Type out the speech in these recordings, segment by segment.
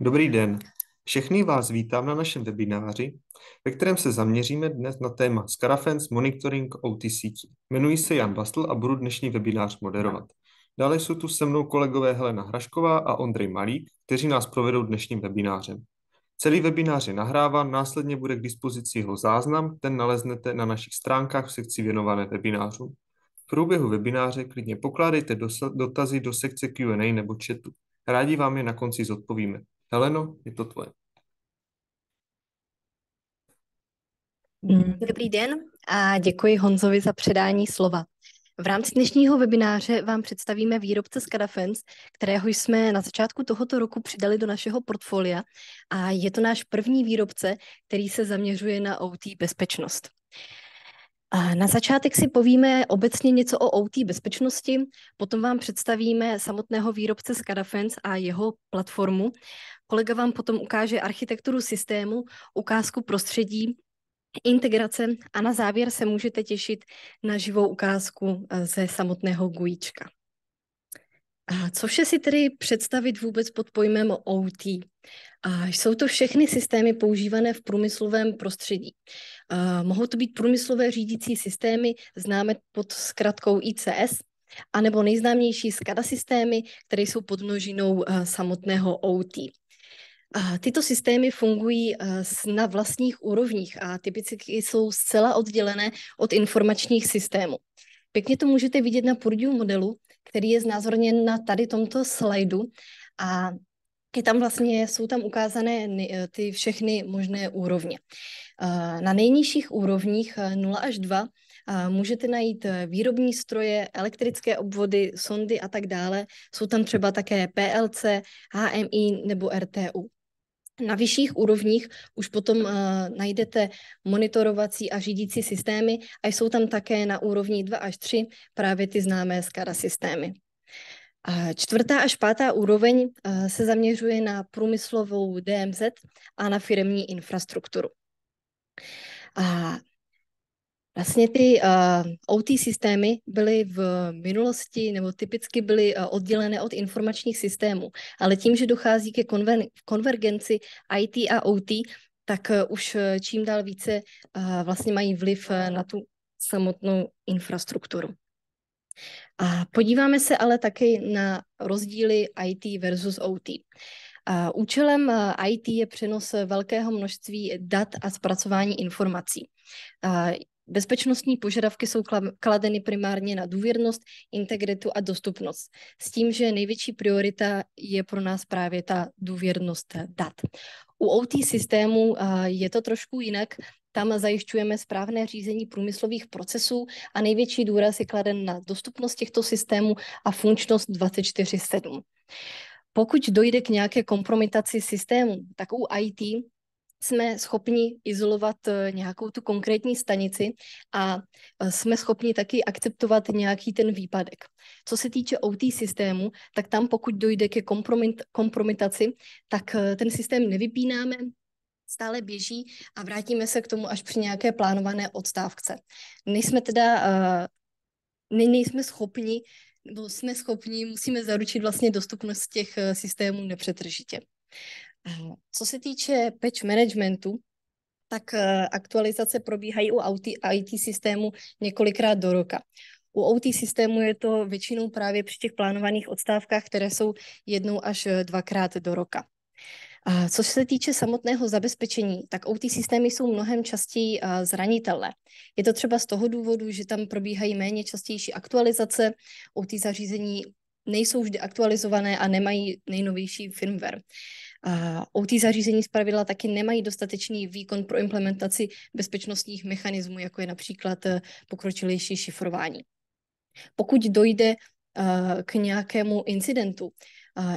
Dobrý den. Všechny vás vítám na našem webináři, ve kterém se zaměříme dnes na téma SCADA-Fence Monitoring OT sítí. Jmenuji se Jan Bastl a budu dnešní webinář moderovat. Dále jsou tu se mnou kolegové Helena Hrašková a Ondřej Malík, kteří nás provedou dnešním webinářem. Celý webinář je nahráván, následně bude k dispozici jeho záznam, ten naleznete na našich stránkách v sekci věnované webinářům. V průběhu webináře klidně pokládejte dotazy do sekce Q&A nebo chatu. Rádi vám je na konci zodpovíme. Heleno, je to tvoje. Dobrý den a děkuji Honzovi za předání slova. V rámci dnešního webináře vám představíme výrobce SCADA-Fence, kterého jsme na začátku tohoto roku přidali do našeho portfolia a je to náš první výrobce, který se zaměřuje na OT bezpečnost. A na začátek si povíme obecně něco o OT bezpečnosti, potom vám představíme samotného výrobce SCADA-Fence a jeho platformu. Kolega vám potom ukáže architekturu systému, ukázku prostředí, integrace a na závěr se můžete těšit na živou ukázku ze samotného GUIčka. A co vše si tedy představit vůbec pod pojmem OT? Jsou to všechny systémy používané v průmyslovém prostředí. Mohou to být průmyslové řídící systémy, známe pod zkratkou ICS, anebo nejznámější SCADA systémy, které jsou podmnožinou samotného OT. Tyto systémy fungují na vlastních úrovních a typicky jsou zcela oddělené od informačních systémů. Pěkně to můžete vidět na Purdue modelu, který je znázorněn na tady tomto slajdu a jsou tam ukázané ty všechny možné úrovně. Na nejnižších úrovních 0 až 2 můžete najít výrobní stroje, elektrické obvody, sondy a tak dále. Jsou tam třeba také PLC, HMI nebo RTU. Na vyšších úrovních už potom najdete monitorovací a řídící systémy a jsou tam také na úrovni 2 až 3 právě ty známé SCADA systémy. Čtvrtá až pátá úroveň se zaměřuje na průmyslovou DMZ a na firemní infrastrukturu. Vlastně ty OT systémy byly v minulosti nebo typicky byly oddělené od informačních systémů, ale tím, že dochází ke konvergenci IT a OT, tak už čím dál více vlastně mají vliv na tu samotnou infrastrukturu. A podíváme se ale taky na rozdíly IT versus OT. Účelem IT je přenos velkého množství dat a zpracování informací. Bezpečnostní požadavky jsou kladeny primárně na důvěrnost, integritu a dostupnost. S tím, že největší priorita je pro nás právě ta důvěrnost dat. U OT systému je to trošku jinak. Tam zajišťujeme správné řízení průmyslových procesů a největší důraz je kladen na dostupnost těchto systémů a funkčnost 24/7. Pokud dojde k nějaké kompromitaci systému, tak u IT jsme schopni izolovat nějakou tu konkrétní stanici a jsme schopni taky akceptovat nějaký ten výpadek. Co se týče OT systému, tak tam pokud dojde ke kompromitaci, tak ten systém nevypínáme, stále běží a vrátíme se k tomu až při nějaké plánované odstávce. Nejsme schopni, nebo jsme schopni, musíme zaručit vlastně dostupnost těch systémů nepřetržitě. Co se týče patch managementu, tak aktualizace probíhají u IT systému několikrát do roka. U OT systému je to většinou právě při těch plánovaných odstávkách, které jsou 1 až 2krát do roka. Co se týče samotného zabezpečení, tak OT systémy jsou mnohem častěji zranitelné. Je to třeba z toho důvodu, že tam probíhají méně častější aktualizace, OT zařízení nejsou vždy aktualizované a nemají nejnovější firmware. OT zařízení zpravidla taky nemají dostatečný výkon pro implementaci bezpečnostních mechanismů, jako je například pokročilejší šifrování. Pokud dojde k nějakému incidentu,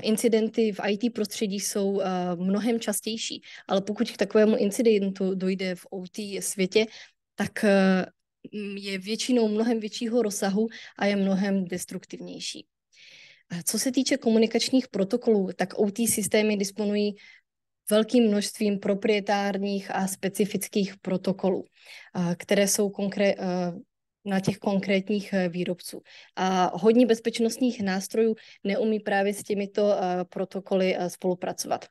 incidenty v IT prostředí jsou mnohem častější, ale pokud k takovému incidentu dojde v OT světě, tak je většinou mnohem většího rozsahu a je mnohem destruktivnější. Co se týče komunikačních protokolů, tak OT systémy disponují velkým množstvím proprietárních a specifických protokolů, které jsou na těch konkrétních výrobců. A hodně bezpečnostních nástrojů neumí právě s těmito protokoly spolupracovat.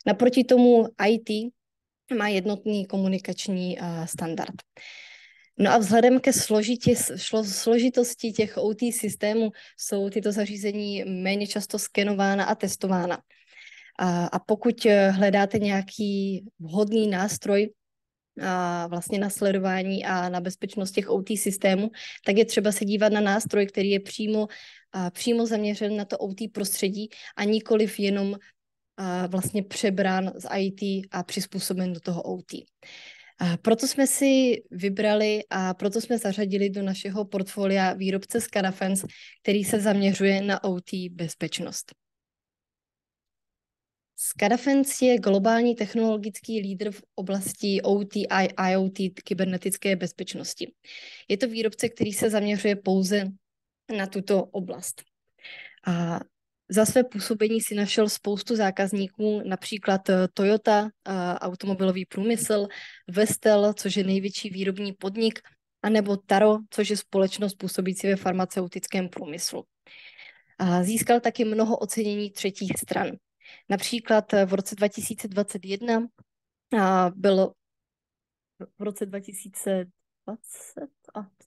Naproti tomu IT má jednotný komunikační standard. No a vzhledem ke složitosti těch OT systémů jsou tyto zařízení méně často skenována a testována. A pokud hledáte nějaký vhodný nástroj vlastně na sledování a na bezpečnost těch OT systémů, tak je třeba se dívat na nástroj, který je přímo zaměřen na to OT prostředí a nikoliv jenom vlastně přebrán z IT a přizpůsoben do toho OT. Proto jsme si vybrali a proto jsme zařadili do našeho portfolia výrobce SCADAfence, který se zaměřuje na OT bezpečnost. SCADAfence je globální technologický lídr v oblasti OT a IoT kybernetické bezpečnosti. Je to výrobce, který se zaměřuje pouze na tuto oblast. A za své působení si našel spoustu zákazníků, například Toyota, automobilový průmysl, Vestel, což je největší výrobní podnik, anebo Taro, což je společnost působící ve farmaceutickém průmyslu. Získal taky mnoho ocenění třetích stran. Například v roce 2021 byl v roce 2020,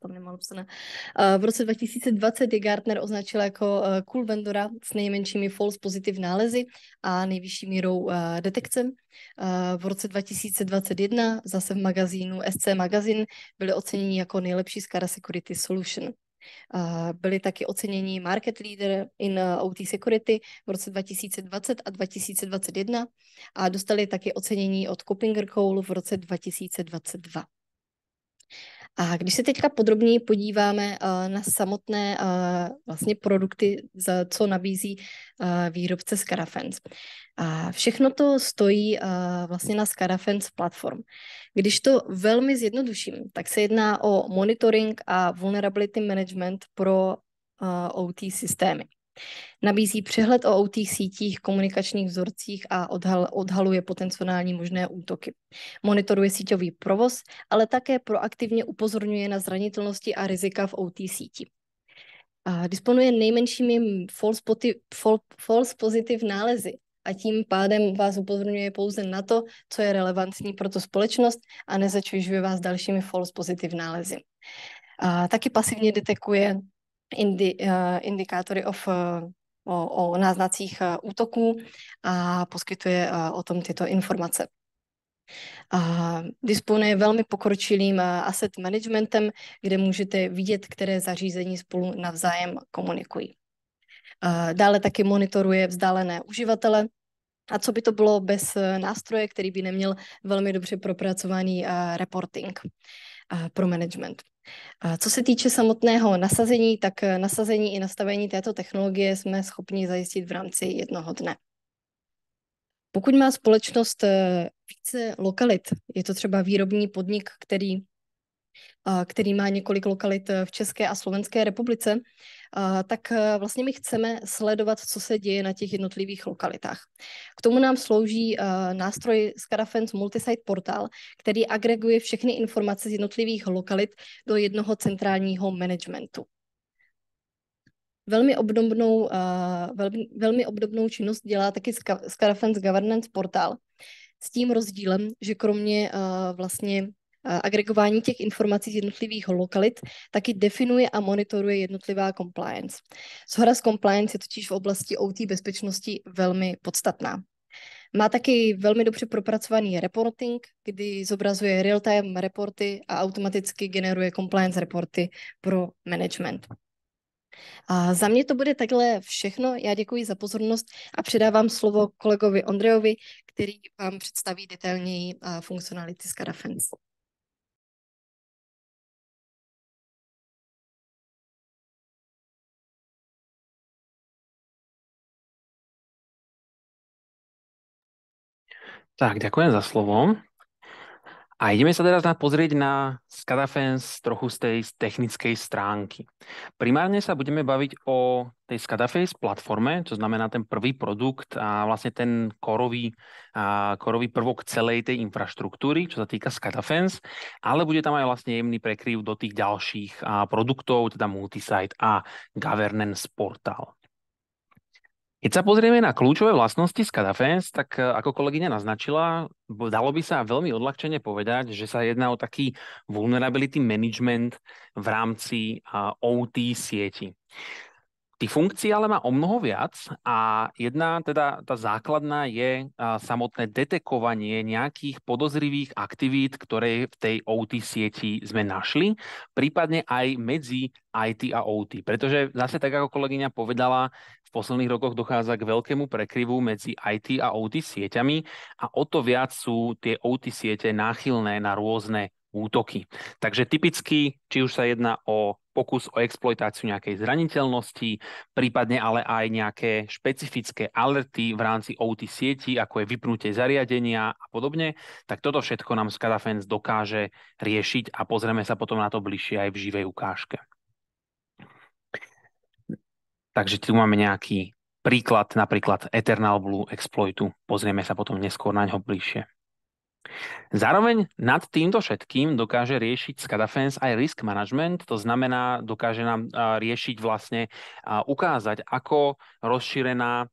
tam nemám napsané. V roce 2020 je Gartner označil jako cool vendora s nejmenšími false positive nálezy a nejvyšší mírou detekce. V roce 2021 zase v magazínu SC Magazine byly oceněni jako nejlepší SCADA Security Solution. Byli taky oceněni Market Leader in OT Security v roce 2020 a 2021 a dostali taky ocenění od KuppingerCole v roce 2022. A když se teďka podrobněji podíváme na samotné vlastně produkty, co nabízí výrobce SCADAfence. Všechno to stojí vlastně na SCADAfence platform. Když to velmi zjednoduším, tak se jedná o monitoring a vulnerability management pro OT systémy. Nabízí přehled o OT sítích, komunikačních vzorcích a odhaluje potenciální možné útoky. Monitoruje síťový provoz, ale také proaktivně upozorňuje na zranitelnosti a rizika v OT síti. Disponuje nejmenšími false positive nálezy a tím pádem vás upozorňuje pouze na to, co je relevantní pro tu společnost a nezaťažuje vás dalšími false positive nálezy. Taky pasivně detekuje indikátory o náznacích útoků a poskytuje o tom tyto informace. Disponuje velmi pokročilým asset managementem, kde můžete vidět, které zařízení spolu navzájem komunikují. Dále taky monitoruje vzdálené uživatele. A co by to bylo bez nástroje, který by neměl velmi dobře propracovaný reporting pro management. Co se týče samotného nasazení, tak nasazení i nastavení této technologie jsme schopni zajistit v rámci jednoho dne. Pokud má společnost více lokalit, je to třeba výrobní podnik, který má několik lokalit v České a Slovenské republice, tak vlastně my chceme sledovat, co se děje na těch jednotlivých lokalitách. K tomu nám slouží nástroj SCADAfence Multisite Portal, který agreguje všechny informace z jednotlivých lokalit do jednoho centrálního managementu. Velmi obdobnou činnost dělá taky SCADAfence Governance Portal s tím rozdílem, že kromě vlastně agregování těch informací z jednotlivých lokalit taky definuje a monitoruje jednotlivá compliance. SORAS compliance je totiž v oblasti OT bezpečnosti velmi podstatná. Má taky velmi dobře propracovaný reporting, kdy zobrazuje real-time reporty a automaticky generuje compliance reporty pro management. A za mě to bude takhle všechno. Já děkuji za pozornost a předávám slovo kolegovi Ondrejovi, který vám představí detailněji funkcionality SCADAfence. Tak, ďakujem za slovo. A ideme sa teraz pozrieť na SCADA-Fence trochu z tej technickej stránky. Primárne sa budeme baviť o tej SCADA-Face platforme, čo znamená ten prvý produkt a vlastne ten korový prvok celej tej infraštruktúry, čo sa týka SCADA-Fence, ale bude tam aj vlastne jemný prekryv do tých ďalších produktov, teda Multisite a Governance Portal. Keď sa pozrieme na kľúčové vlastnosti SCADA-Fence, tak ako kolegyňa naznačila, dalo by sa veľmi odľahčene povedať, že sa jedná o taký vulnerability management v rámci OT sieti. Tých funkcií ale má o mnoho viac a jedna, teda tá základná je samotné detekovanie nejakých podozrivých aktivít, ktoré v tej OT sieti sme našli, prípadne aj medzi IT a OT. Pretože zase tak, ako kolegyňa povedala, v posledných rokoch dochádza k veľkému prekryvu medzi IT a OT sieťami a o to viac sú tie OT siete náchylné na rôzne útoky. Takže typicky, či už sa jedná o pokus o exploitáciu nejakej zraniteľnosti, prípadne ale aj nejaké špecifické alerty v rámci OT sieti, ako je vypnutie zariadenia a podobne, tak toto všetko nám SCADA-Fence dokáže riešiť a pozrieme sa potom na to bližšie aj v živej ukážke. Takže tu máme nejaký príklad, napríklad Eternal Blue exploitu. Pozrieme sa potom neskôr na ňo bližšie. Zároveň nad týmto všetkým dokáže riešiť SCADA-Fence aj risk management, to znamená, dokáže nám riešiť vlastne, ukázať, ako rozšírené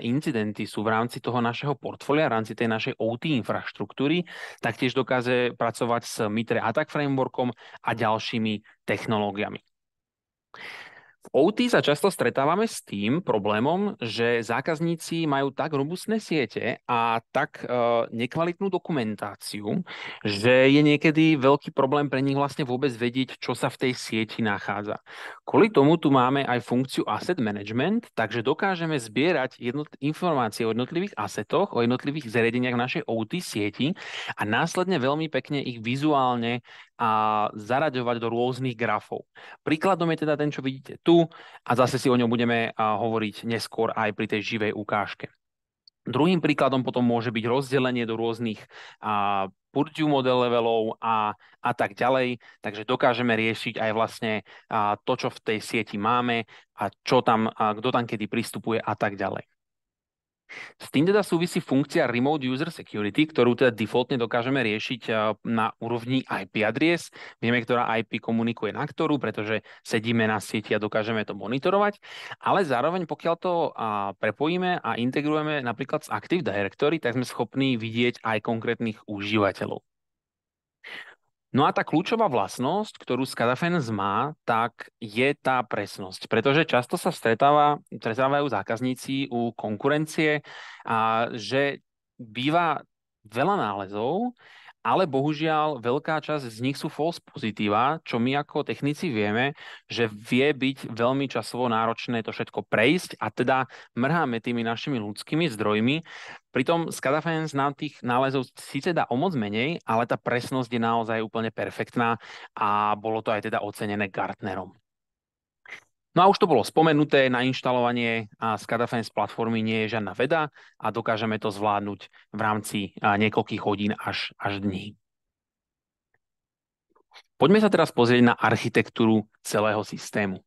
incidenty sú v rámci toho našeho portfólia, v rámci tej našej OT infraštruktúry, taktiež dokáže pracovať s Mitre Attack Frameworkom a ďalšími technológiami. V OT sa často stretávame s tým problémom, že zákazníci majú tak robustné siete a tak nekvalitnú dokumentáciu, že je niekedy veľký problém pre nich vlastne vôbec vedieť, čo sa v tej sieti nachádza. Kvôli tomu tu máme aj funkciu asset management, takže dokážeme zbierať informácie o jednotlivých assetoch, o jednotlivých zariadeniach našej OT sieti a následne veľmi pekne ich vizuálne zaraďovať do rôznych grafov. Príkladom je teda ten, čo vidíte tu a zase si o ňom budeme hovoriť neskôr aj pri tej živej ukážke. Druhým príkladom potom môže byť rozdelenie do rôznych Purdue model levelov a tak ďalej. Takže dokážeme riešiť aj vlastne to, čo v tej sieti máme a čo tam, kto tam kedy pristupuje a tak ďalej. S tým teda súvisí funkcia Remote User Security, ktorú teda defaultne dokážeme riešiť na úrovni IP adries. Vieme, ktorá IP komunikuje na ktorú, pretože sedíme na sieti a dokážeme to monitorovať. Ale zároveň, pokiaľ to prepojíme a integrujeme napríklad z Active Directory, tak sme schopní vidieť aj konkrétnych užívateľov. No a tá kľúčová vlastnosť, ktorú SCADA-Fence má, tak je tá presnosť. Pretože často sa stretávajú zákazníci u konkurencie, že býva veľa nálezov, ale bohužiaľ veľká časť z nich sú false pozitíva, čo my ako technici vieme, že vie byť veľmi časovo náročné to všetko prejsť a teda mrháme tými našimi ľudskými zdrojmi. Pritom SCADA-Fence nám tých nálezov síce dá o moc menej, ale tá presnosť je naozaj úplne perfektná a bolo to aj teda ocenené Gartnerom. No a už to bolo spomenuté, na inštalovanie SCADA-Fence platformy nie je žiadna veda a dokážeme to zvládnuť v rámci niekoľkých hodín až dní. Poďme sa teraz pozrieť na architektúru celého systému.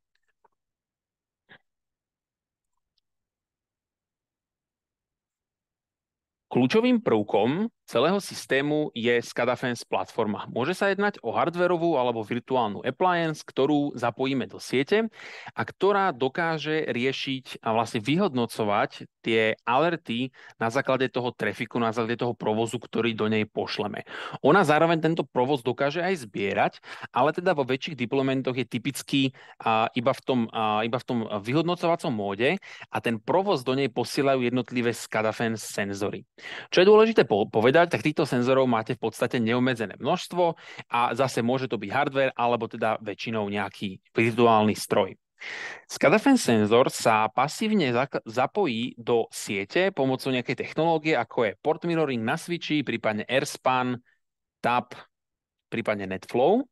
Kľúčovým prvkom celého systému je SCADA-Fence platforma. Môže sa jednať o hardwarovú alebo virtuálnu appliance, ktorú zapojíme do siete a ktorá dokáže riešiť a vlastne vyhodnocovať tie alerty na základe toho trafiku, na základe toho provozu, ktorý do nej pošleme. Ona zároveň tento provoz dokáže aj zbierať, ale teda vo väčších deploymentoch je typický iba v tom vyhodnocovacom móde a ten provoz do nej posielajú jednotlivé SCADA-Fence senzory. Čo je dôležité povedať, tak týchto senzorov máte v podstate neobmedzené množstvo a zase môže to byť hardware alebo teda väčšinou nejaký virtuálny stroj. SCADA-Fence senzor sa pasívne zapojí do siete pomocou nejakej technológie, ako je port mirroring na switchi, prípadne AirSpan, TAP, prípadne NetFlow.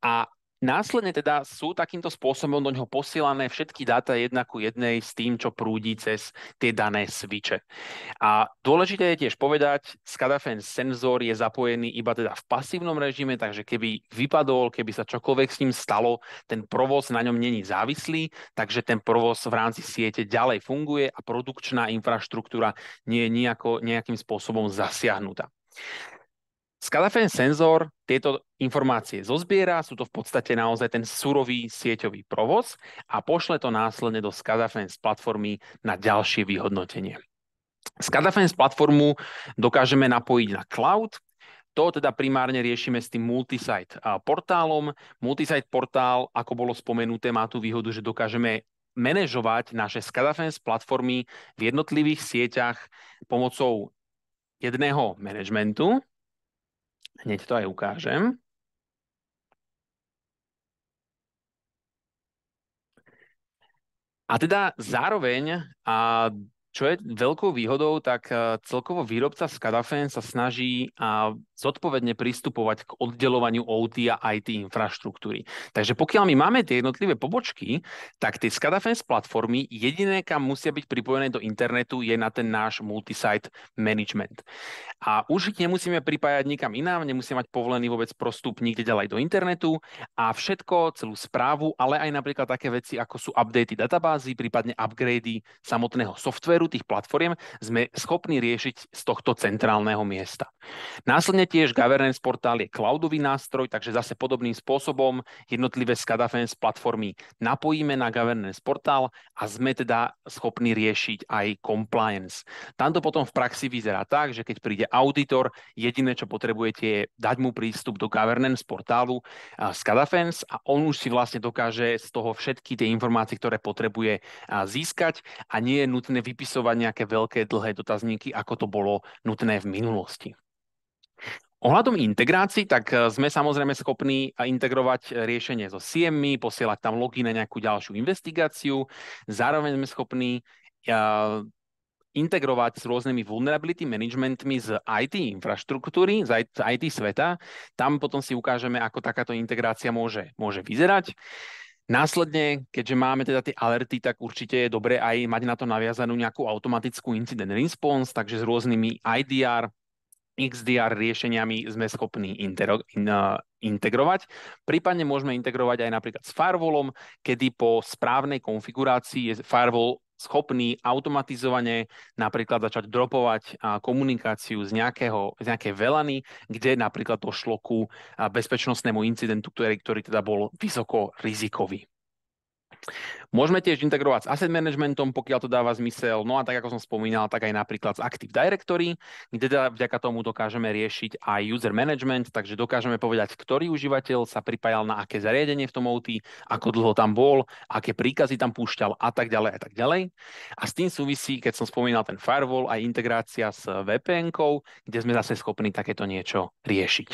A Následne teda sú takýmto spôsobom do ňoho posielané všetky dáta jedna ku jednej s tým, čo prúdi cez tie dané switche. A dôležité je tiež povedať, SCADA-Fence senzor je zapojený iba teda v pasívnom režime, takže keby vypadol, keby sa čokoľvek s ním stalo, ten provoz na ňom není závislý, takže ten provoz v rámci siete ďalej funguje a produkčná infraštruktúra nie je nejakým spôsobom zasiahnutá. SCADA-Fence senzor tieto informácie zozbiera, sú to v podstate naozaj ten surový sieťový provoz a pošle to následne do SCADA-Fence platformy na ďalšie vyhodnotenie. SCADA-Fence platformu dokážeme napojiť na cloud. To teda primárne riešime s tým multisite portálom. Multisite portál, ako bolo spomenuté, má tú výhodu, že dokážeme manažovať naše SCADA-Fence platformy v jednotlivých sieťach pomocou jedného managementu. Hneď to aj ukážem. A teda zároveň, čo je veľkou výhodou, tak celkovo výrobca SCADA-Fence sa snaží zodpovedne pristupovať k oddeľovaniu OT a IT infraštruktúry. Takže pokiaľ my máme tie jednotlivé pobočky, tak tie SCADA-Fence platformy jediné, kam musia byť pripojené do internetu, je na ten náš multisite management. A už ich nemusíme pripájať nikam inám, nemusíme mať povolený vôbec prostup nikde ďalej do internetu a všetko, celú správu, ale aj napríklad také veci, ako sú updaty databázy, prípadne upgrady samotného softvéru tých platform, sme schopní riešiť z tohto centrálneho miesta. Následne tiež Governance portál je cloudový nástroj, takže zase podobným spôsobom jednotlivé SCADA-Fence platformy napojíme na Governance portál a sme teda schopní riešiť aj compliance. Tamto potom v praxi vyzerá tak, že keď príde auditor, jediné, čo potrebujete, je dať mu prístup do Governance portálu SCADA-Fence a on už si vlastne dokáže z toho všetky tie informácie, ktoré potrebuje získať a nie je nutné vypisovať nejaké veľké dlhé dotazníky, ako to bolo nutné v minulosti. Ohľadom integrácií, tak sme samozrejme schopní integrovať riešenie so CM-mi, posielať tam login na nejakú ďalšiu investigáciu. Zároveň sme schopní integrovať s rôznymi vulnerability managementmi z IT infraštruktúry, z IT sveta. Tam potom si ukážeme, ako takáto integrácia môže vyzerať. Následne, keďže máme teda tie alerty, tak určite je dobre aj mať na to naviazanú nejakú automatickú incident response, takže s rôznymi IDR, XDR riešeniami sme schopní integrovať. Prípadne môžeme integrovať aj napríklad s firewallom, kedy po správnej konfigurácii je firewall schopný automatizovane napríklad začať dropovať komunikáciu z nejakej VLANy, kde napríklad došlo ku bezpečnostnému incidentu, ktorý teda bol vysoko rizikový. Môžeme tiež integrovať s asset managementom, pokiaľ to dáva zmysel. No a tak, ako som spomínal, tak aj napríklad s Active Directory, kde teda vďaka tomu dokážeme riešiť aj user management, takže dokážeme povedať, ktorý užívateľ sa pripájal na aké zariadenie v tom OT, ako dlho tam bol, aké príkazy tam púšťal a tak ďalej a tak ďalej. A s tým súvisí, keď som spomínal ten firewall, aj integrácia s VPN-kou, kde sme zase schopní takéto niečo riešiť.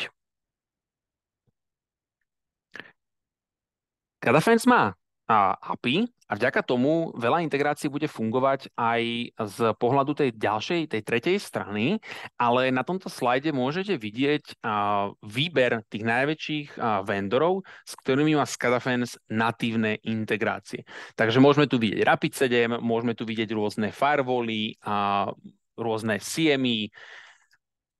SCADA-Fence má API a vďaka tomu veľa integrácií bude fungovať aj z pohľadu tej tretej strany, ale na tomto slajde môžete vidieť výber tých najväčších vendorov, s ktorými má SCADA-Fence natívne integrácie. Takže môžeme tu vidieť Rapid7, môžeme tu vidieť rôzne firewally, rôzne CME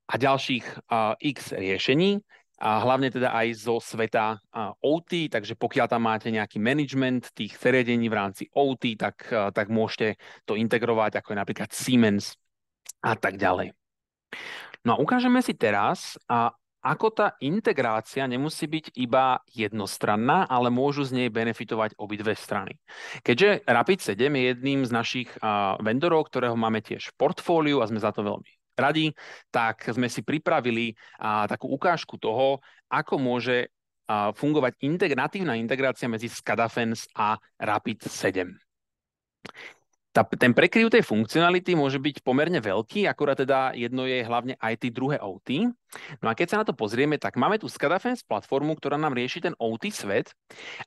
a ďalších X riešení. A hlavne teda aj zo sveta OT, takže pokiaľ tam máte nejaký management tých zariadení v rámci OT, tak môžete to integrovať, ako je napríklad Siemens a tak ďalej. No a ukážeme si teraz, ako tá integrácia nemusí byť iba jednostranná, ale môžu z nej benefitovať obidve strany. Keďže Rapid7 je jedným z našich vendorov, ktorého máme tiež v portfóliu a sme za to veľmi radi, tak sme si pripravili takú ukážku toho, ako môže fungovať natívna integrácia medzi SCADA-Fence a Rapid7. Ten prekryv tej funkcionality môže byť pomerne veľký, akurát teda jedno je hlavne IT, druhé OT. No a keď sa na to pozrieme, tak máme tu SCADA-Fence platformu, ktorá nám rieši ten OT svet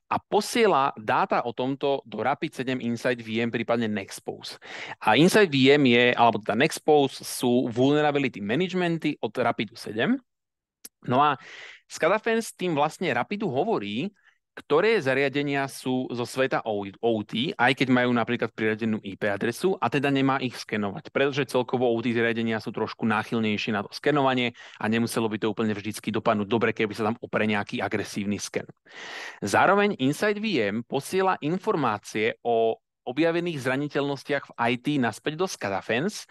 a posiela dáta o tomto do Rapid7 Insight VM, prípadne Nexpose. A Insight VM alebo teda Nexpose sú vulnerability managementy od Rapidu 7. No a SCADA-Fence tým vlastne Rapidu hovorí, ktoré zariadenia sú zo sveta OT, aj keď majú napríklad priradenú IP adresu a teda nemá ich skenovať, pretože celkovo OT zariadenia sú trošku náchylnejšie na to skenovanie a nemuselo by to úplne vždycky dopadnúť dobre, keby sa tam opre nejaký agresívny sken. Zároveň Inside VM posiela informácie o objavených zraniteľnostiach v IT naspäť do SCADAfence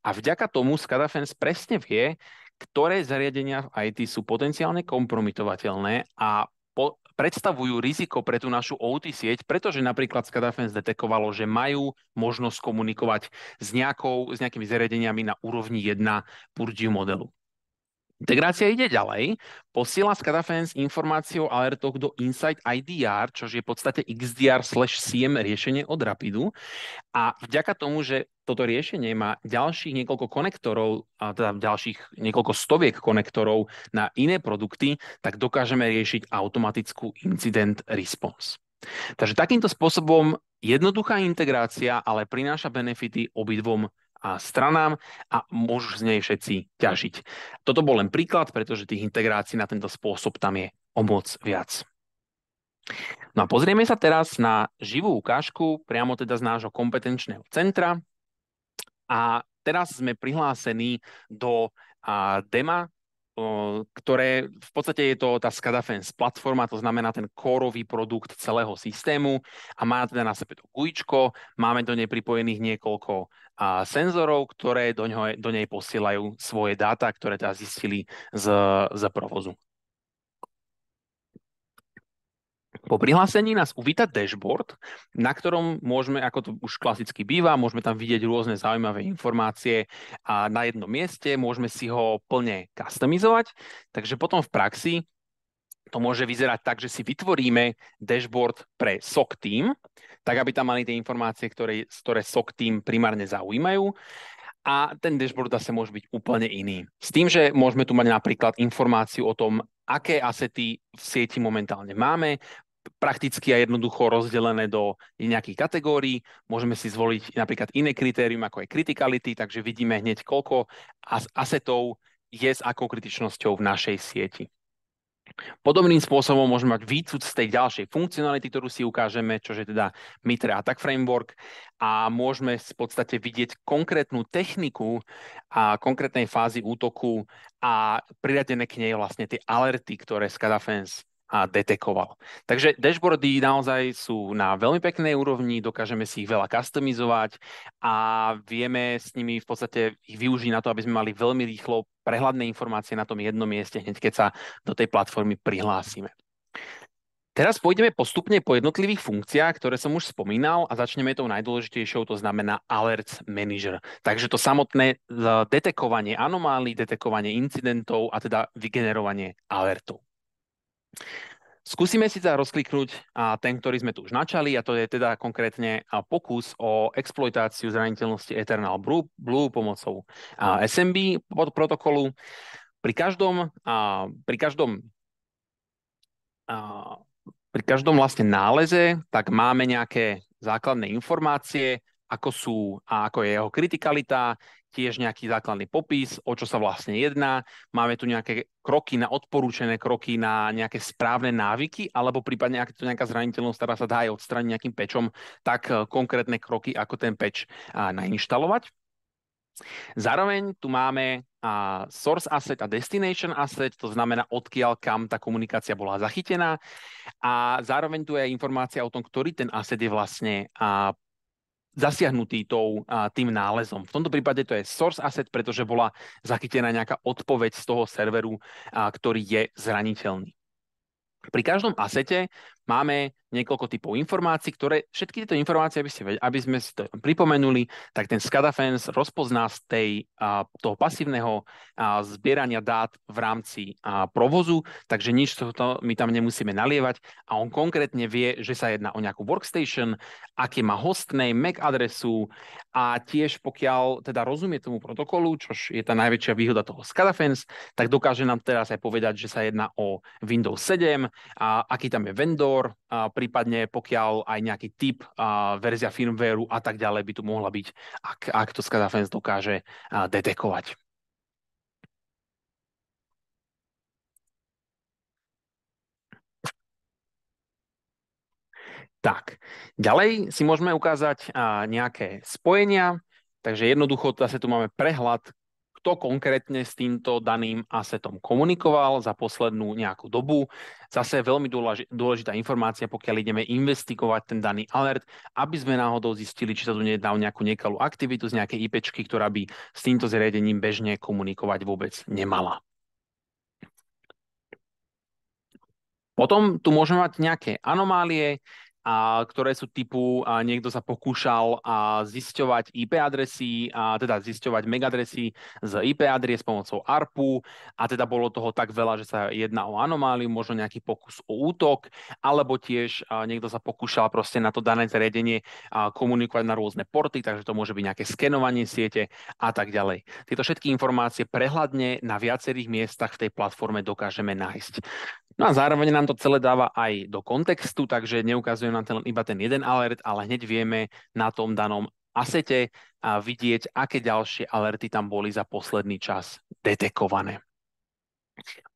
a vďaka tomu SCADAfence presne vie, ktoré zariadenia v IT sú potenciálne kompromitovateľné a predstavujú riziko pre tú našu OT sieť, pretože napríklad SCADAfence detekovalo, že majú možnosť komunikovať s nejakými zariadeniami na úrovni 1 Purdue modelu. Integrácia ide ďalej, posiela SCADAfence informáciu o alertoch do Insight IDR, čo je v podstate XDR/SIEM riešenie od Rapidu. A vďaka tomu, že toto riešenie má ďalších niekoľko konektorov, a teda ďalších niekoľko stoviek konektorov na iné produkty, tak dokážeme riešiť automatickú incident response. Takže takýmto spôsobom jednoduchá integrácia, ale prináša benefity obidvom stranám a môžu z nej všetci ťažiť. Toto bol len príklad, pretože tých integrácií na tento spôsob tam je o moc viac. No a pozrieme sa teraz na živú ukážku, priamo teda z nášho kompetenčného centra. A teraz sme prihlásení do dema, ktoré v podstate je to tá SCADAfence platforma, to znamená ten kórový produkt celého systému a má teda na sebe to GUIčko, máme do nej pripojených niekoľko senzorov, ktoré do nej posielajú svoje dáta, ktoré teda zistili z provozu. Po prihlásení nás uvíta dashboard, na ktorom môžeme, ako to už klasicky býva, môžeme tam vidieť rôzne zaujímavé informácie a na jednom mieste môžeme si ho plne customizovať. Takže potom v praxi to môže vyzerať tak, že si vytvoríme dashboard pre SOC team, tak aby tam mali tie informácie, ktoré SOC team primárne zaujímajú. A ten dashboard zase môže byť úplne iný. S tým, že môžeme tu mať napríklad informáciu o tom, aké asety v sieti momentálne máme, prakticky a jednoducho rozdelené do nejakých kategórií. Môžeme si zvoliť napríklad iné kritérium, ako je criticality, takže vidíme hneď, koľko asetov je s akou kritičnosťou v našej sieti. Podobným spôsobom môžeme mať výcud z tej ďalšej funkcionality, ktorú si ukážeme, čo je teda MITRE Attack Framework a môžeme v podstate vidieť konkrétnu techniku a konkrétnej fázy útoku a priradené k nej vlastne tie alerty, ktoré SCADAfence detekoval. Takže dashboardy naozaj sú na veľmi peknej úrovni, dokážeme si ich veľa customizovať a vieme s nimi v podstate ich využiť na to, aby sme mali veľmi rýchlo prehľadné informácie na tom jednom mieste, hneď keď sa do tej platformy prihlásime. Teraz pôjdeme postupne po jednotlivých funkciách, ktoré som už spomínal a začneme tou najdôležitejšou, to znamená Alerts Manager. Takže to samotné detekovanie anomálií, detekovanie incidentov a teda vygenerovanie alertov. Skúsime si teda rozkliknúť ten, ktorý sme tu už načali, a to je teda konkrétne pokus o exploitáciu zraniteľnosti Eternal Blue pomocou SMB protokolu. Pri každom vlastne náleze tak máme nejaké základné informácie, ako je jeho kritikalita, tiež nejaký základný popis, o čo sa vlastne jedná. Máme tu nejaké odporúčené kroky na nejaké správne návyky, alebo prípadne, ak to nejaká zraniteľnosť, ktorá sa dá aj odstrániť nejakým patchom, tak konkrétne kroky, ako ten patch nainštalovať. Zároveň tu máme source asset a destination asset, to znamená, odkiaľ kam tá komunikácia bola zachytená. A zároveň tu je informácia o tom, ktorý ten asset je vlastne zasiahnutý tým nálezom. V tomto prípade to je source asset, pretože bola zachytená nejaká odpoveď z toho serveru, ktorý je zraniteľný. Pri každom asete máme niekoľko typov informácií, ktoré všetky tieto informácie, aby sme si to pripomenuli, tak ten SCADAfence rozpozná z toho pasívneho zbierania dát v rámci provozu, takže nič my tam nemusíme nalievať a on konkrétne vie, že sa jedná o nejakú workstation, aké má hostname, MAC adresu a tiež pokiaľ teda rozumie tomu protokolu, čo je tá najväčšia výhoda toho SCADAfence, tak dokáže nám teraz aj povedať, že sa jedná o Windows 7, a aký tam je vendor, prípadne pokiaľ aj nejaký typ, verzia firmwareu a tak ďalej by tu mohla byť, ak to SCADAfence dokáže detekovať. Tak, ďalej si môžeme ukázať nejaké spojenia, takže jednoducho zase tu máme prehľad, kto konkrétne s týmto daným asetom komunikoval za poslednú nejakú dobu. Zase veľmi dôležitá informácia, pokiaľ ideme investigovať ten daný alert, aby sme náhodou zistili, či sa tu nedá o nejakú nekalú aktivitu z nejakej IPčky, ktorá by s týmto zariadením bežne komunikovať vôbec nemala. Potom tu môžeme mať nejaké anomálie, ktoré sú typu, niekto sa pokúšal zisťovať IP adresy, teda zisťovať MAC adresy z IP adries pomocou ARPu a teda bolo toho tak veľa, že sa jedná o anomáliu, možno nejaký pokus o útok, alebo tiež niekto sa pokúšal proste na to dané zariadenie komunikovať na rôzne porty, takže to môže byť nejaké skenovanie siete a tak ďalej. Tieto všetky informácie prehľadne na viacerých miestach v tej platforme dokážeme nájsť. No a zároveň nám to celé dáva aj do kontextu, takže neukazuje nám iba ten jeden alert, ale hneď vieme na tom danom asete vidieť, aké ďalšie alerty tam boli za posledný čas detekované.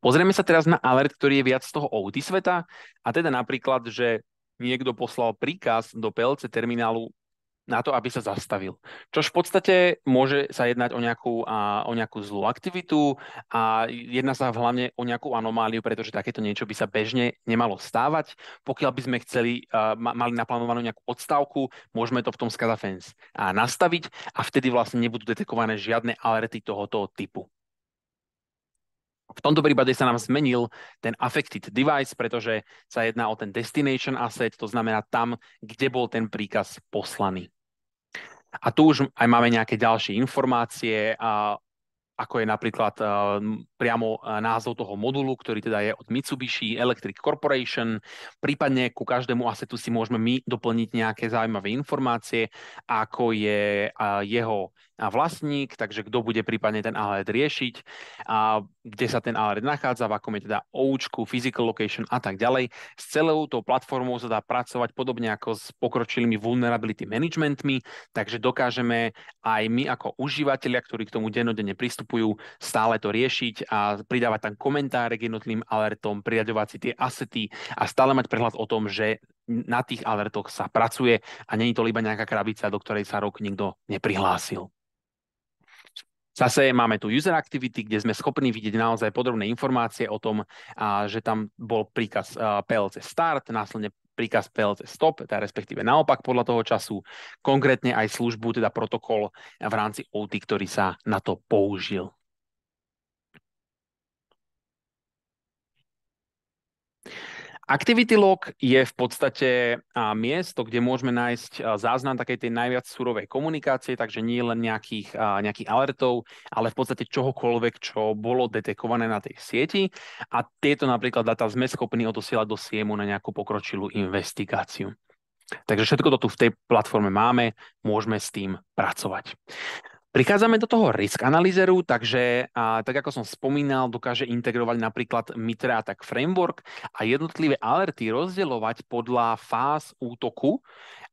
Pozrieme sa teraz na alert, ktorý je viac z toho OT sveta, a teda napríklad, že niekto poslal príkaz do PLC terminálu na to, aby sa zastavil. Čož v podstate môže sa jednať o nejakú zlú aktivitu a jedná sa hlavne o nejakú anomáliu, pretože takéto niečo by sa bežne nemalo stávať. Pokiaľ by sme mali naplánovanú nejakú odstávku, môžeme to v tom SCADA-Fence nastaviť a vtedy vlastne nebudú detekované žiadne alerty tohoto typu. V tomto prípade sa nám zmenil ten affected device, pretože sa jedná o ten destination asset, to znamená tam, kde bol ten príkaz poslaný. A tu už aj máme nejaké ďalšie informácie, ako je napríklad priamo názov toho modulu, ktorý teda je od Mitsubishi Electric Corporation. Prípadne ku každému asetu si môžeme my doplniť nejaké zaujímavé informácie, ako je jeho vlastník, takže kto bude prípadne ten alert riešiť, kde sa ten alert nachádza, v akom je teda oučku, physical location a tak ďalej. S celou tou platformou sa dá pracovať podobne ako s pokročilými vulnerability managementmi, takže dokážeme aj my ako užívateľia, ktorí k tomu dennodenne pristupujú, stále to riešiť a pridávať tam komentáre k jednotlivým alertom, priraďovať si tie asety a stále mať prehľad o tom, že na tých alertoch sa pracuje a nie je to iba nejaká krabica, do ktorej sa rok nikto neprihlásil. Zase máme tu user activity, kde sme schopní vidieť naozaj podrobné informácie o tom, že tam bol príkaz PLC start, následne príkaz PLC stop, teda respektíve naopak podľa toho času, konkrétne aj službu, teda protokol v rámci OT, ktorý sa na to použil. Activity log je v podstate miesto, kde môžeme nájsť záznam takej tej najviac surovej komunikácie, takže nie len nejakých alertov, ale v podstate čohokoľvek, čo bolo detekované na tej sieti, a tieto napríklad dáta sme schopní odosielať do SIEMu na nejakú pokročilú investigáciu. Takže všetko to tu v tej platforme máme, môžeme s tým pracovať. Prichádzame do toho risk analyzeru, takže tak ako som spomínal, dokáže integrovať napríklad MITRE ATT&CK Framework a jednotlivé alerty rozdeľovať podľa fáz útoku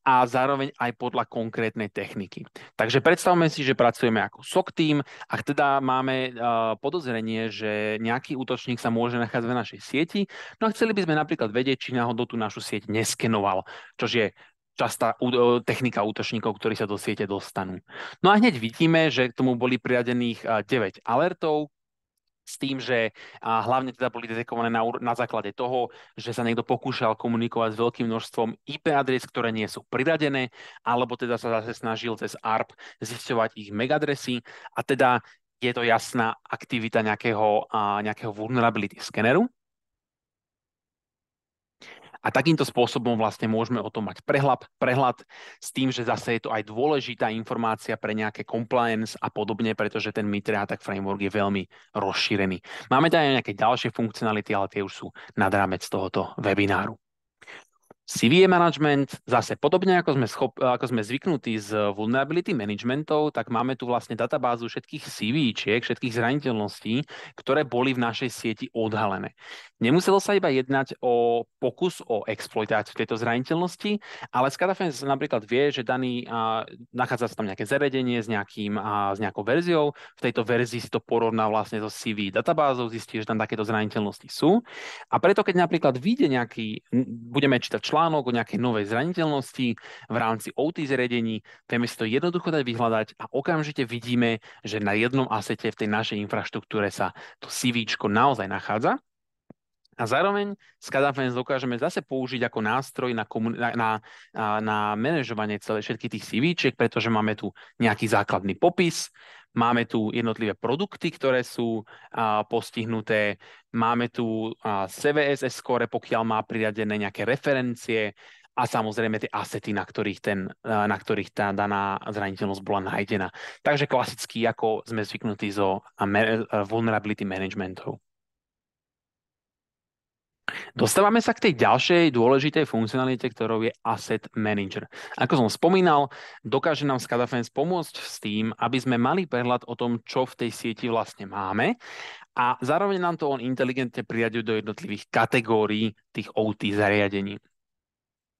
a zároveň aj podľa konkrétnej techniky. Takže predstavme si, že pracujeme ako SOC team a teda máme podozrenie, že nejaký útočník sa môže nachádzať v našej sieti, no a chceli by sme napríklad vedieť, či náhodou tú našu sieť neskenoval, čo je častá technika útočníkov, ktorí sa do siete dostanú. No a hneď vidíme, že k tomu boli priradených 9 alertov, s tým, že hlavne teda boli detekované na základe toho, že sa niekto pokúšal komunikovať s veľkým množstvom IP adres, ktoré nie sú priradené, alebo teda sa zase snažil cez ARP zisťovať ich MAC adresy, a teda je to jasná aktivita nejakého vulnerability skeneru. A takýmto spôsobom vlastne môžeme o tom mať prehľad s tým, že zase je to aj dôležitá informácia pre nejaké compliance a podobne, pretože ten MITRE ATT&CK Framework je veľmi rozšírený. Máme tam aj nejaké ďalšie funkcionality, ale tie už sú nad rámec tohoto webináru. CVE management, zase podobne ako sme zvyknutí z vulnerability managementov, tak máme tu vlastne databázu všetkých CVE-čiek, všetkých zraniteľností, ktoré boli v našej sieti odhalené. Nemuselo sa iba jednať o pokus o exploitáciu tejto zraniteľnosti, ale SCADA-Fence napríklad vie, že nachádza sa tam nejaké zariadenie s nejakou verziou. V tejto verzii si to porovná vlastne so CVE databázou, zistí, že tam takéto zraniteľnosti sú. A preto, keď napríklad budeme čítať článok o nejakej novej zraniteľnosti v rámci OT zariadení, vieme si to jednoducho dať vyhľadať a okamžite vidíme, že na jednom asete v tej našej infraštruktúre sa to CVčko naozaj nachádza. A zároveň SCADAfence dokážeme zase použiť ako nástroj na manažovanie všetkých tých CVčiek, pretože máme tu nejaký základný popis, máme tu jednotlivé produkty, ktoré sú postihnuté, máme tu CVSS score, pokiaľ má priradené nejaké referencie a samozrejme tie asety, na ktorých tá daná zraniteľnosť bola nájdená. Takže klasicky, ako sme zvyknutí zo vulnerability managementu. Dostávame sa k tej ďalšej dôležitej funkcionalite, ktorou je Asset Manager. Ako som spomínal, dokáže nám SCADAfence pomôcť s tým, aby sme mali prehľad o tom, čo v tej sieti vlastne máme a zároveň nám to on inteligentne priraďuje do jednotlivých kategórií tých OT zariadení.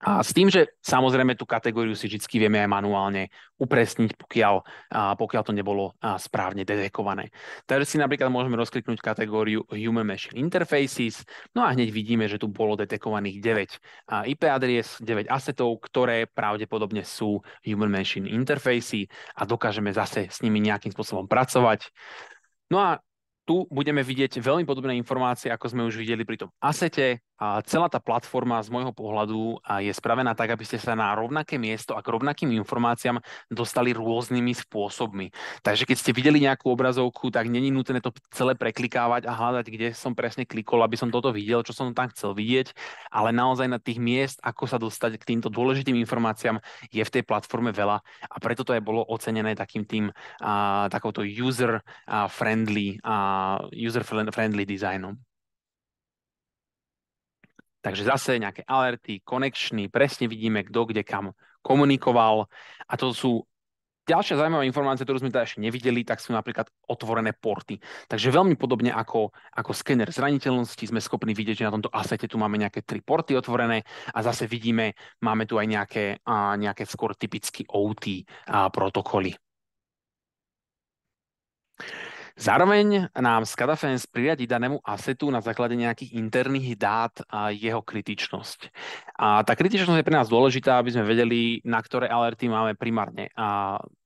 A s tým, že samozrejme tú kategóriu si vždy vieme aj manuálne upresniť, pokiaľ to nebolo správne detekované. Takže si napríklad môžeme rozkliknúť kategóriu Human Machine Interfaces, no a hneď vidíme, že tu bolo detekovaných 9 IP adries, 9 asetov, ktoré pravdepodobne sú Human Machine Interfaces a dokážeme zase s nimi nejakým spôsobom pracovať. No a tu budeme vidieť veľmi podobné informácie, ako sme už videli pri tom asete. A celá tá platforma z môjho pohľadu je spravená tak, aby ste sa na rovnaké miesto a k rovnakým informáciám dostali rôznymi spôsobmi. Takže keď ste videli nejakú obrazovku, tak není nutné to celé preklikávať a hľadať, kde som presne klikol, aby som toto videl, čo som tam chcel vidieť, ale naozaj na tých miest, ako sa dostať k týmto dôležitým informáciám, je v tej platforme veľa a preto to aj bolo ocenené takouto user-friendly dizajnom. Takže zase nejaké alerty, connectiony, presne vidíme, kto kde kam komunikoval. A to sú ďalšia zaujímavá informácia, ktorú sme teda ešte nevideli, tak sú napríklad otvorené porty. Takže veľmi podobne ako skener zraniteľnosti sme schopní vidieť, že na tomto asete tu máme nejaké 3 porty otvorené a zase vidíme, máme tu aj nejaké skôr typicky OT protokoly. Zároveň nám SCADAfence pririadi danému asetu na základe nejakých interných dát a jeho kritičnosť. A tá kritičnosť je pre nás dôležitá, aby sme vedeli, na ktoré alerty máme primárne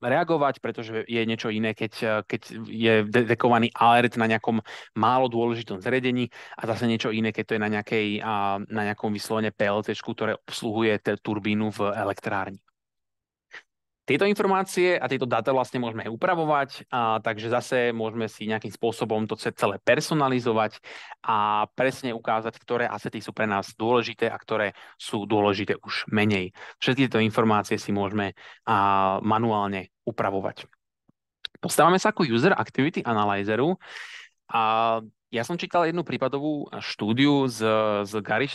reagovať, pretože je niečo iné, keď je detekovaný alert na nejakom málo dôležitom zariadení a zase niečo iné, keď to je na nejakom vyslovene PLC-čku, ktoré obsluhuje turbínu v elektrárni. Tieto informácie a tieto dáta vlastne môžeme aj upravovať, takže zase môžeme si nejakým spôsobom to celé personalizovať a presne ukázať, ktoré asety sú pre nás dôležité a ktoré sú dôležité už menej. Všetky tieto informácie si môžeme manuálne upravovať. Dostávame sa ku User Activity Analyzeru. Ja som čítal jednu prípadovú štúdiu z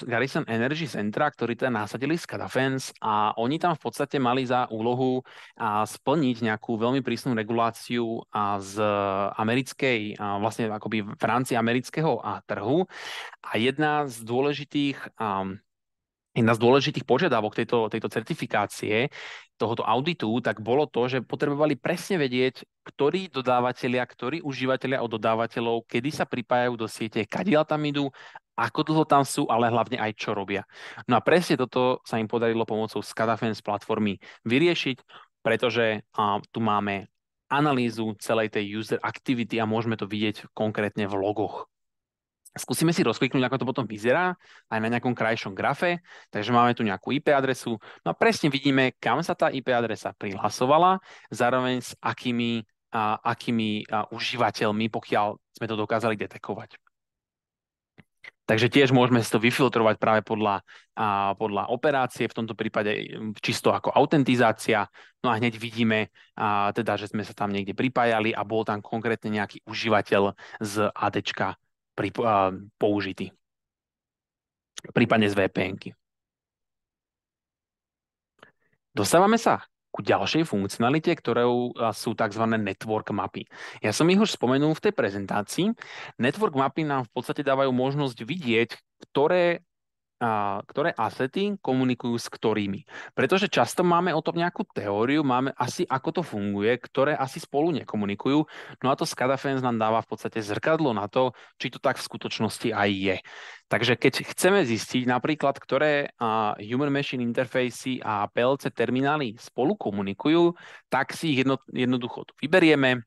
Garrison Energy Centra, ktorí teda nasadili SCADAfence a oni tam v podstate mali za úlohu splniť nejakú veľmi prísnu reguláciu z americkej, vlastne akoby v rámci amerického trhu. A jedna z dôležitých požiadavok tejto certifikácie, tohoto auditu, tak bolo to, že potrebovali presne vedieť, ktorí dodávateľia, ktorí užívateľia od dodávateľov, kedy sa pripájajú do siete, kadiaľ tam idú, ako dlho tam sú, ale hlavne aj čo robia. No a presne toto sa im podarilo pomocou SCADAfence platformy vyriešiť, pretože tu máme analýzu celej tej user activity a môžeme to vidieť konkrétne v logoch. Skúsime si rozkliknúť, ako to potom vyzerá, aj na nejakom krajšom grafe. Takže máme tu nejakú IP adresu. No a presne vidíme, kam sa tá IP adresa prihlasovala, zároveň s akými užívateľmi, pokiaľ sme to dokázali detekovať. Takže tiež môžeme si to vyfiltrovať práve podľa operácie, v tomto prípade čisto ako autentizácia. No a hneď vidíme, teda, že sme sa tam niekde pripájali a bol tam konkrétne nejaký užívateľ z ADčka použitý. Prípadne z VPN-ky. Dostávame sa ku ďalšej funkcionalite, ktorou sú tzv. Network mapy. Ja som ich už spomenul v tej prezentácii. Network mapy nám v podstate dávajú možnosť vidieť, ktoré ktoré asety komunikujú s ktorými. Pretože často máme o tom nejakú teóriu, máme asi ako to funguje, ktoré asi spolu nekomunikujú. No a to SCADAfence nám dáva v podstate zrkadlo na to, či to tak v skutočnosti aj je. Takže keď chceme zistiť napríklad, ktoré Human Machine Interfacey a PLC terminály spolu komunikujú, tak si ich jednoducho tu vyberieme.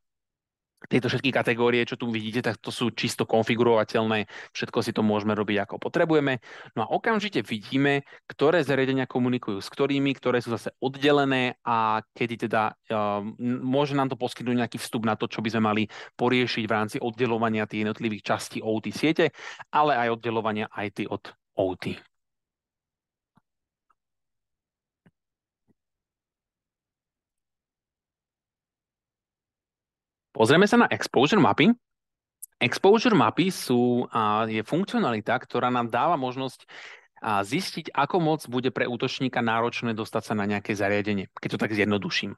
Tieto všetky kategórie, čo tu vidíte, tak to sú čisto konfigurovateľné. Všetko si to môžeme robiť, ako potrebujeme. No a okamžite vidíme, ktoré zariadenia komunikujú s ktorými, ktoré sú zase oddelené a kedy teda môže nám to poskytnúť nejaký vstup na to, čo by sme mali poriešiť v rámci oddelovania tých jednotlivých častí OT siete, ale aj oddelovania IT od OT. Pozrieme sa na exposure mapy. Exposure mapy je funkcionalita, ktorá nám dáva možnosť zistiť, ako moc bude pre útočníka náročné dostať sa na nejaké zariadenie, keď to tak zjednoduším.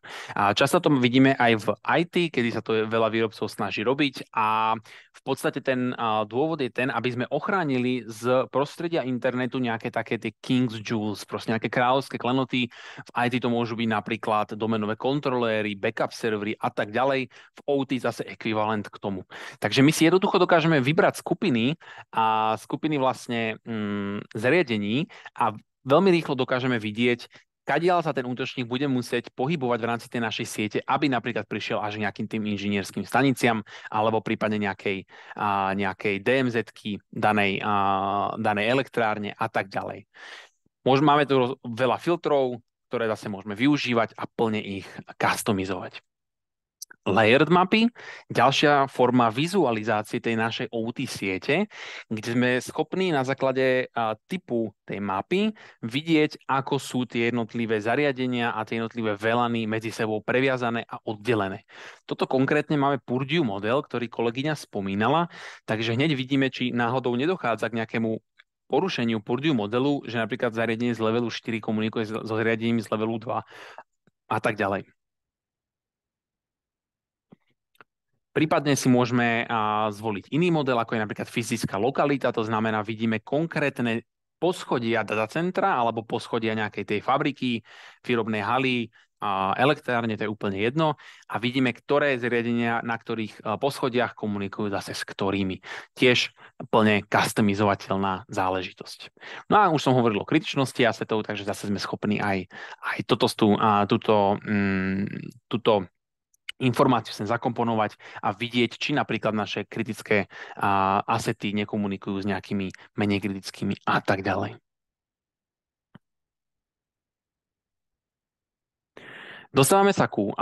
Často to vidíme aj v IT, kedy sa to veľa výrobcov snaží robiť a v podstate ten dôvod je ten, aby sme ochránili z prostredia internetu nejaké také tie King's Jewels, proste nejaké kráľovské klenoty. V IT to môžu byť napríklad domenové kontroléry, backup servery a tak ďalej. V OT zase ekvivalent k tomu. Takže my si jednoducho dokážeme vybrať skupiny vlastne zariadení a veľmi rýchlo dokážeme vidieť, kadiaľ sa ten útočník bude musieť pohybovať v rámci tej našej siete, aby napríklad prišiel až nejakým tým inžinierským staniciam alebo prípadne nejakej DMZ-ky danej elektrárne a tak ďalej. Máme tu veľa filtrov, ktoré zase môžeme využívať a plne ich customizovať. Layered mapy, ďalšia forma vizualizácie tej našej OT siete, kde sme schopní na základe typu tej mapy vidieť, ako sú tie jednotlivé zariadenia a tie jednotlivé VLANy medzi sebou previazané a oddelené. Toto konkrétne máme Purdue model, ktorý kolegyňa spomínala, takže hneď vidíme, či náhodou nedochádza k nejakému porušeniu Purdue modelu, že napríklad zariadenie z levelu 4 komunikuje so zariadením z levelu 2 a tak ďalej. Prípadne si môžeme zvoliť iný model, ako je napríklad fyzická lokalita, to znamená, vidíme konkrétne poschodia datacentra alebo poschodia nejakej tej fabriky, výrobnej haly, elektrárne, to je úplne jedno. A vidíme, ktoré zariadenia na ktorých poschodiach komunikujú zase s ktorými. Tiež plne customizovateľná záležitosť. No a už som hovoril o kritičnosti asetov, takže zase sme schopní aj túto informáciu sem zakomponovať a vidieť, či napríklad naše kritické asety nekomunikujú s nejakými menej kritickými a tak ďalej. Dostávame sa ku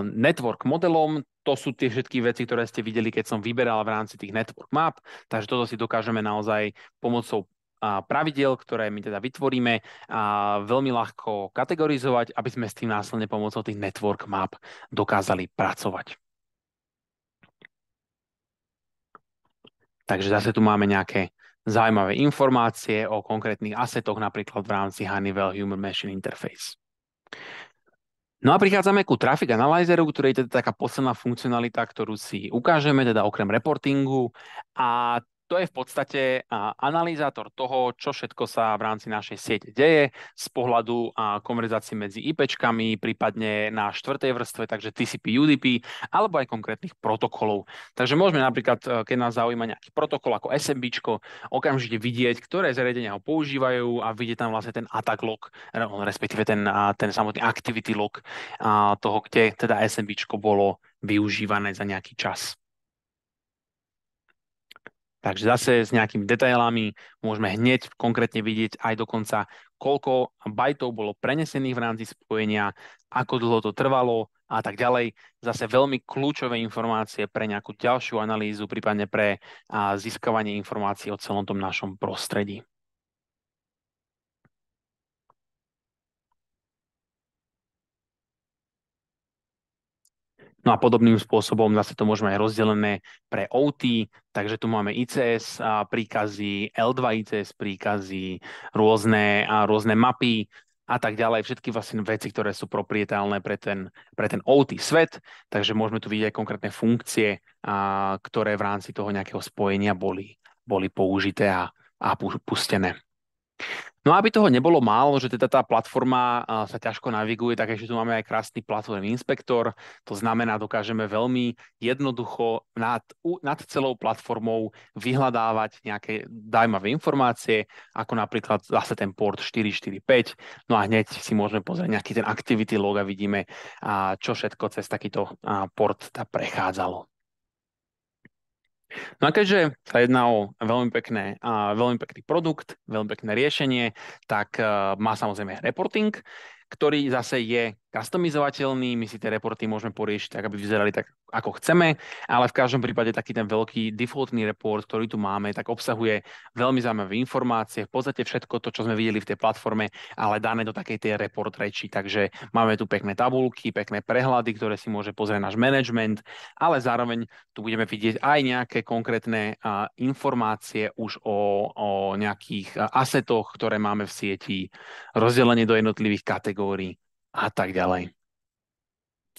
network modelom. To sú tie všetky veci, ktoré ste videli, keď som vyberal v rámci tých network map. Takže toto si dokážeme naozaj pomocou pravidiel, ktoré my teda vytvoríme, veľmi ľahko kategorizovať, aby sme s tým následne pomocou tých network map dokázali pracovať. Takže zase tu máme nejaké zaujímavé informácie o konkrétnych asetoch, napríklad v rámci Honeywell Human Machine Interface. No a prichádzame ku Traffic Analyzeru, ktorý je teda taká posledná funkcionalita, ktorú si ukážeme, teda okrem reportingu. A to je v podstate analyzátor toho, čo všetko sa v rámci našej siete deje z pohľadu konverzácií medzi IPčkami, prípadne na štvrtej vrstve, takže TCP, UDP, alebo aj konkrétnych protokolov. Takže môžeme napríklad, keď nás zaujíma nejaký protokol ako SMBčko, okamžite vidieť, ktoré zariadenia ho používajú a vidieť tam vlastne ten attack log, respektíve ten samotný activity log toho, kde teda SMBčko bolo využívané za nejaký čas. Takže zase s nejakými detailami môžeme hneď konkrétne vidieť aj dokonca, koľko bajtov bolo prenesených v rámci spojenia, ako dlho to trvalo a tak ďalej. Zase veľmi kľúčové informácie pre nejakú ďalšiu analýzu, prípadne pre získavanie informácií o celom tom našom prostredí. No a podobným spôsobom zase to môžeme aj rozdelené pre OT, takže tu máme ICS príkazy, L2 ICS príkazy, rôzne mapy a tak ďalej. Všetky vlastne veci, ktoré sú proprietálne pre ten OT svet, takže môžeme tu vidieť aj konkrétne funkcie, ktoré v rámci toho nejakého spojenia boli použité a pustené. No a aby toho nebolo málo, že teda tá platforma sa ťažko naviguje, tak ešte tu máme aj krásny platform inspektor. To znamená, dokážeme veľmi jednoducho nad celou platformou vyhľadávať nejaké zaujímavé informácie, ako napríklad zase ten port 445. No a hneď si môžeme pozrieť nejaký ten activity log a vidíme, čo všetko cez takýto port prechádzalo. No a keďže sa jedná o veľmi pekný produkt, veľmi pekné riešenie, tak má samozrejme reporting, ktorý zase je customizovateľný. My si tie reporty môžeme poriešiť tak, aby vyzerali tak, ako chceme, ale v každom prípade taký ten veľký defaultný report, ktorý tu máme, tak obsahuje veľmi zaujímavé informácie, v podstate všetko to, čo sme videli v tej platforme, ale dané do takej tej report reči. Takže máme tu pekné tabulky, pekné prehľady, ktoré si môže pozrieť náš management, ale zároveň tu budeme vidieť aj nejaké konkrétne informácie už o nejakých asetoch, ktoré máme v sieti, rozdelenie do jednotlivých kategórií a tak ďalej.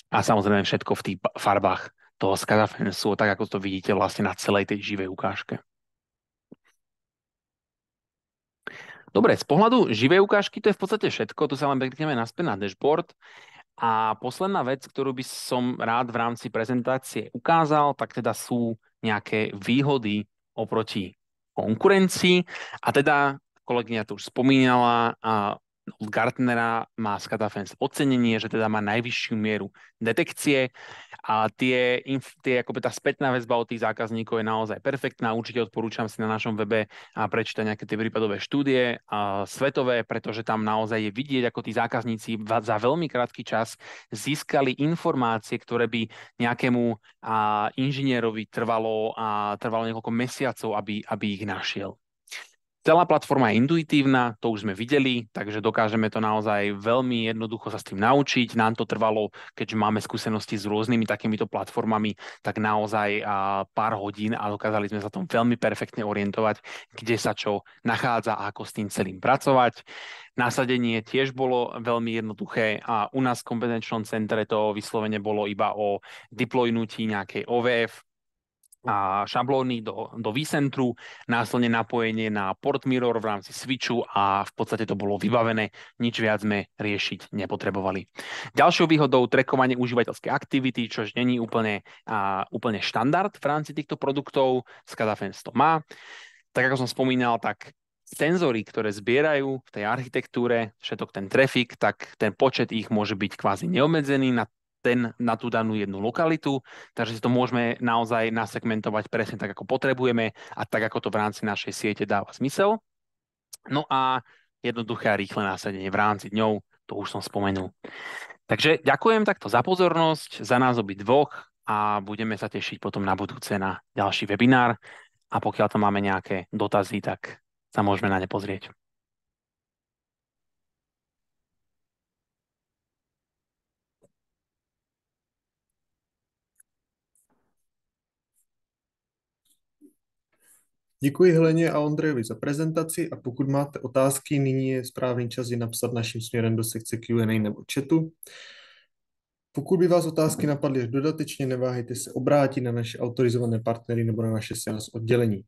A samozrejme všetko v tých farbách toho SCADA-Fensu, tak ako to vidíte vlastne na celej tej živej ukážke. Dobre, z pohľadu živej ukážky to je v podstate všetko. Tu sa len klikneme naspäť na dashboard. A posledná vec, ktorú by som rád v rámci prezentácie ukázal, tak teda sú nejaké výhody oproti konkurencii. A teda kolegyňa to už spomínala, od Gartnera má SCADA-Fence ocenenie, že teda má najvyššiu mieru detekcie a akoby tá spätná väzba od tých zákazníkov je naozaj perfektná. Určite odporúčam si na našom webe prečítať nejaké tie prípadové štúdie svetové, pretože tam naozaj je vidieť, ako tí zákazníci za veľmi krátky čas získali informácie, ktoré by nejakému inžinierovi trvalo niekoľko mesiacov, aby ich našiel. Celá platforma je intuitívna, to už sme videli, takže dokážeme to naozaj veľmi jednoducho sa s tým naučiť. Nám to trvalo, keďže máme skúsenosti s rôznymi takýmito platformami, tak naozaj pár hodín a dokázali sme sa tom veľmi perfektne orientovať, kde sa čo nachádza a ako s tým celým pracovať. Nasadenie tiež bolo veľmi jednoduché a u nás v kompetenčnom centre to vyslovene bolo iba o deploynutí nejakej OVF a šablóny do vCentru, následne napojenie na port mirror v rámci switchu a v podstate to bolo vybavené, nič viac sme riešiť nepotrebovali. Ďalšou výhodou trackovanie užívateľskej aktivity, čož není úplne štandard v rámci týchto produktov, SCADA-Fence to má. Tak ako som spomínal, tak senzory, ktoré zbierajú v tej architektúre všetok ten trafik, tak ten počet ich môže byť kvázi neobmedzený na tú danú jednu lokalitu, takže si to môžeme naozaj nasegmentovať presne tak, ako potrebujeme a tak, ako to v rámci našej siete dáva zmysel. No a jednoduché a rýchle nasadenie v rámci dňov, to už som spomenul. Takže ďakujem takto za pozornosť, za nás obidvoch a budeme sa tešiť potom na budúce na ďalší webinár a pokiaľ tam máme nejaké dotazy, tak sa môžeme na ne pozrieť. Děkuji Heleně a Ondrejovi za prezentaci a pokud máte otázky, nyní je správný čas je napsat naším směrem do sekce Q&A nebo chatu. Pokud by vás otázky napadly až dodatečně, neváhejte se obrátit na naše autorizované partnery nebo na naše sales oddělení.